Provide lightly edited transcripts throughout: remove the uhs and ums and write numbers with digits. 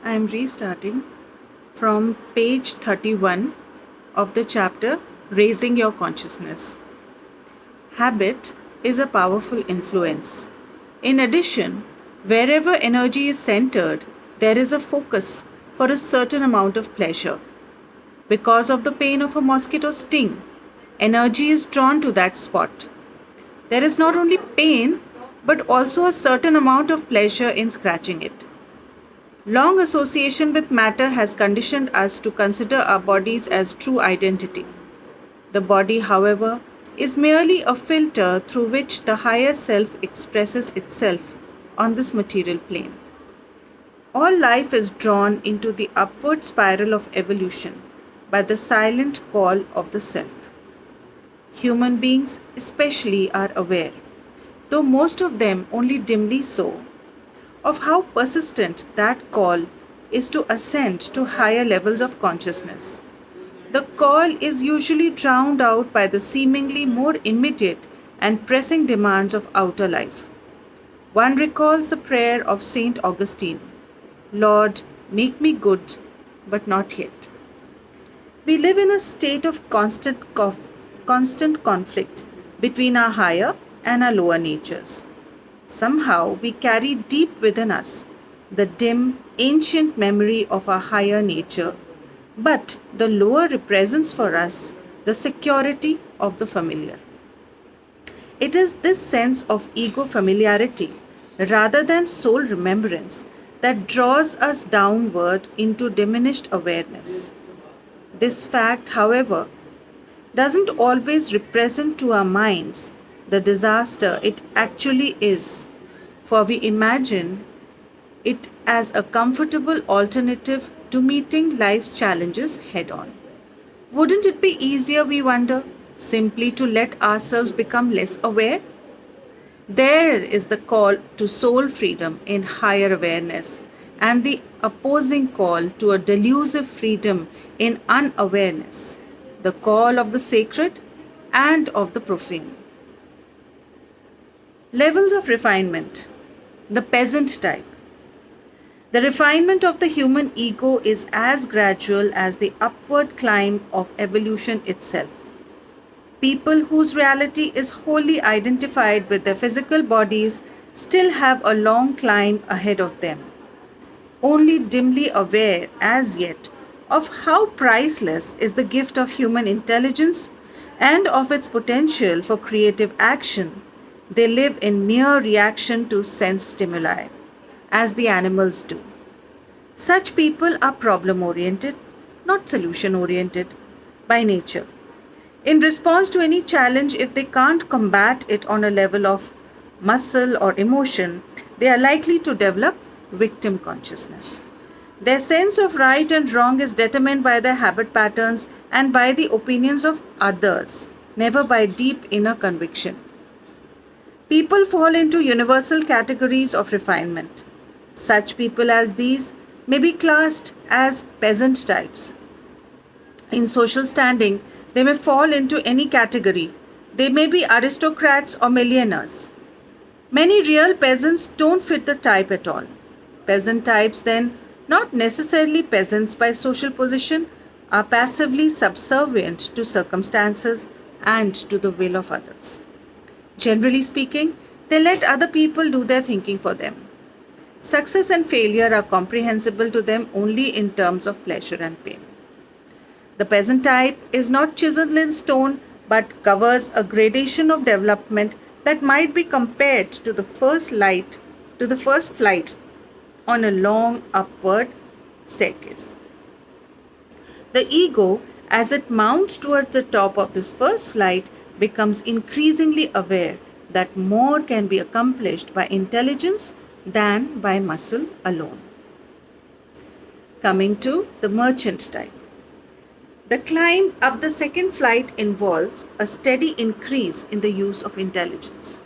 I am restarting from page 31 of the chapter Raising Your Consciousness. Habit is a powerful influence. In addition, wherever energy is centered, there is a focus for a certain amount of pleasure. Because of the pain of a mosquito sting, energy is drawn to that spot. There is not only pain, but also a certain amount of pleasure in scratching it. Long association with matter has conditioned us to consider our bodies as true identity. The body, however, is merely a filter through which the higher self expresses itself on this material plane. All life is drawn into the upward spiral of evolution by the silent call of the self. Human beings, especially, are aware, though most of them only dimly so, of how persistent that call is to ascend to higher levels of consciousness. The call is usually drowned out by the seemingly more immediate and pressing demands of outer life. One recalls the prayer of Saint Augustine, Lord, make me good, but not yet. We live in a state of constant conflict between our higher and our lower natures. Somehow we carry deep within us the dim, ancient memory of our higher nature, but the lower represents for us the security of the familiar. It is this sense of ego familiarity rather than soul remembrance that draws us downward into diminished awareness. This fact, however, doesn't always represent to our minds the disaster it actually is, for we imagine it as a comfortable alternative to meeting life's challenges head on. Wouldn't it be easier, we wonder, simply to let ourselves become less aware? There is the call to soul freedom in higher awareness, and the opposing call to a delusive freedom in unawareness, the call of the sacred and of the profane. Levels of refinement. The peasant type. The refinement of the human ego is as gradual as the upward climb of evolution itself. People whose reality is wholly identified with their physical bodies still have a long climb ahead of them. Only dimly aware as yet of how priceless is the gift of human intelligence and of its potential for creative action, they live in mere reaction to sense stimuli, as the animals do. Such people are problem oriented, not solution oriented, by nature. In response to any challenge, if they can't combat it on a level of muscle or emotion, they are likely to develop victim consciousness. Their sense of right and wrong is determined by their habit patterns and by the opinions of others, never by deep inner conviction. People fall into universal categories of refinement. Such people as these may be classed as peasant types. In social standing, they may fall into any category. They may be aristocrats or millionaires. Many real peasants don't fit the type at all. Peasant types, then, not necessarily peasants by social position, are passively subservient to circumstances and to the will of others. Generally speaking, they let other people do their thinking for them. Success and failure are comprehensible to them only in terms of pleasure and pain. The peasant type is not chiseled in stone but covers a gradation of development that might be compared to the first flight on a long upward staircase. The ego, as it mounts towards the top of this first flight, becomes increasingly aware that more can be accomplished by intelligence than by muscle alone. Coming to the merchant type. The climb up the second flight involves a steady increase in the use of intelligence.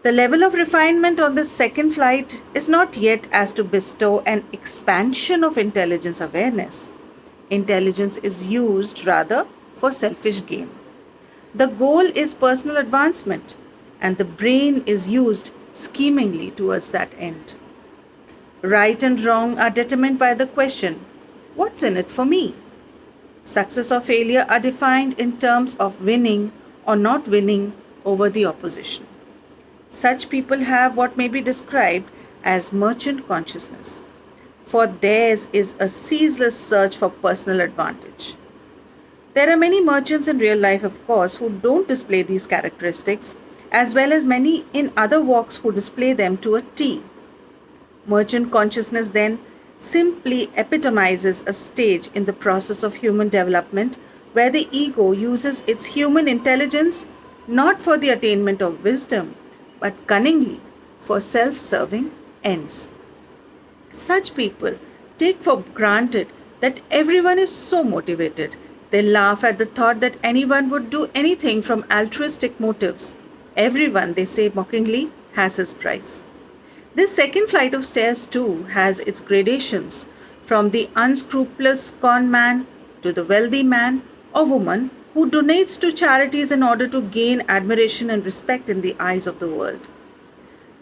The level of refinement on the second flight is not yet as to bestow an expansion of intelligence awareness. Intelligence is used rather for selfish gain. The goal is personal advancement, and the brain is used schemingly towards that end. Right and wrong are determined by the question, what's in it for me? Success or failure are defined in terms of winning or not winning over the opposition. Such people have what may be described as merchant consciousness, for theirs is a ceaseless search for personal advantage. There are many merchants in real life, of course, who don't display these characteristics, as well as many in other walks who display them to a T. Merchant consciousness then simply epitomizes a stage in the process of human development where the ego uses its human intelligence not for the attainment of wisdom, but cunningly for self serving ends. Such people take for granted that everyone is so motivated. They laugh at the thought that anyone would do anything from altruistic motives. Everyone, they say mockingly, has his price. This second flight of stairs, too, has its gradations from the unscrupulous con man to the wealthy man or woman who donates to charities in order to gain admiration and respect in the eyes of the world.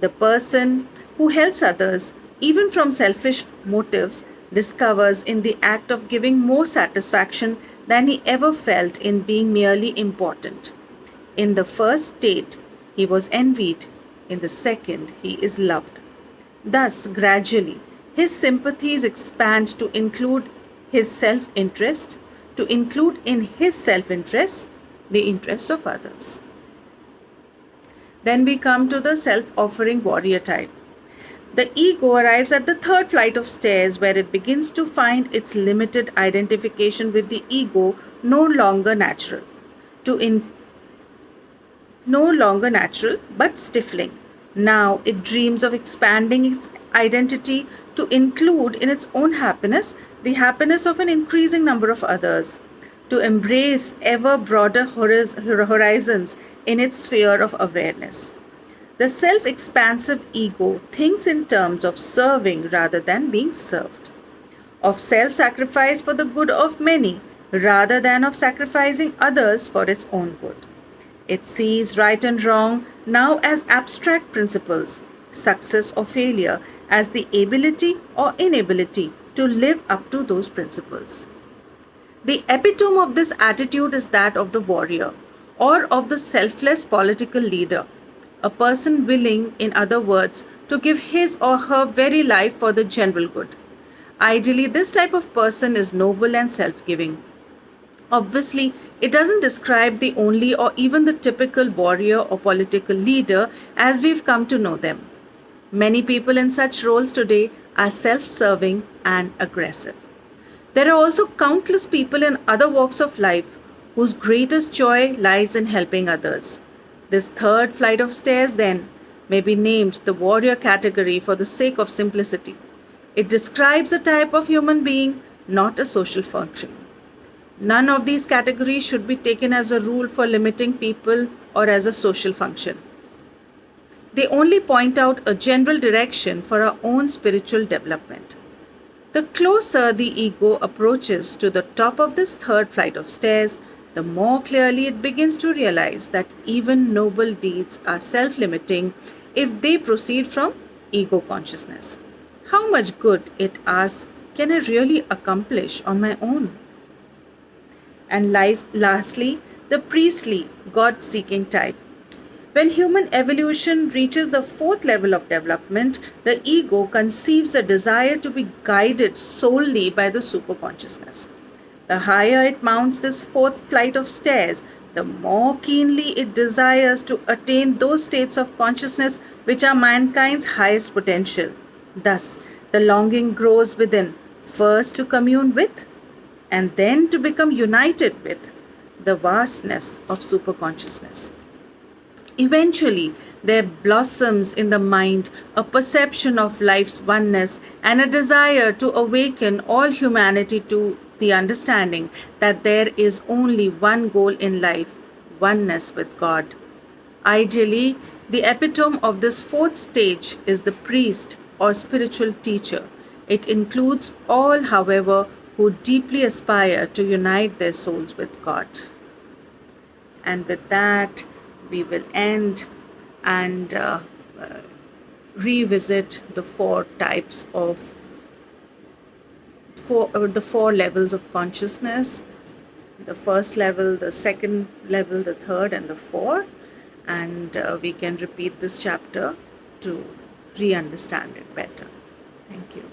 The person who helps others, even from selfish motives, discovers in the act of giving more satisfaction than he ever felt in being merely important. In the first state, he was envied. In the second, he is loved. Thus, gradually, his sympathies expand to include his self interest, to include in his self interest the interests of others. Then we come to the self offering warrior type. The ego arrives at the third flight of stairs where it begins to find its limited identification with the ego no longer natural. To no longer natural but stifling. Now it dreams of expanding its identity to include in its own happiness the happiness of an increasing number of others, to embrace ever broader horizons in its sphere of awareness. The self expansive ego thinks in terms of serving rather than being served, of self sacrifice for the good of many rather than of sacrificing others for its own good. It sees right and wrong now as abstract principles, success or failure as the ability or inability to live up to those principles. The epitome of this attitude is that of the warrior or of the selfless political leader, a person willing, in other words, to give his or her very life for the general good. Ideally, this type of person is noble and self giving. Obviously, it doesn't describe the only or even the typical warrior or political leader as we've come to know them. Many people in such roles today are self serving and aggressive. There are also countless people in other walks of life whose greatest joy lies in helping others. This third flight of stairs, then, may be named the warrior category for the sake of simplicity. It describes a type of human being, not a social function. None of these categories should be taken as a rule for limiting people or as a social function. They only point out a general direction for our own spiritual development. The closer the ego approaches to the top of this third flight of stairs, the more clearly it begins to realize that even noble deeds are self limiting if they proceed from ego consciousness. How much good, it asks, can I really accomplish on my own? And lastly, the priestly, God seeking type. When human evolution reaches the fourth level of development, the ego conceives the desire to be guided solely by the superconsciousness. The higher it mounts this fourth flight of stairs, the more keenly it desires to attain those states of consciousness which are mankind's highest potential. Thus, the longing grows within, first to commune with, and then to become united with the vastness of superconsciousness. Eventually, there blossoms in the mind a perception of life's oneness and a desire to awaken all humanity to the understanding that there is only one goal in life, oneness with God. Ideally, the epitome of this fourth stage is the priest or spiritual teacher. It includes all, however, who deeply aspire to unite their souls with God. And with that, we will end and revisit the four types of the four levels of consciousness: the first level, the second level, the third, and the fourth. And we can repeat this chapter to re understand it better. Thank you.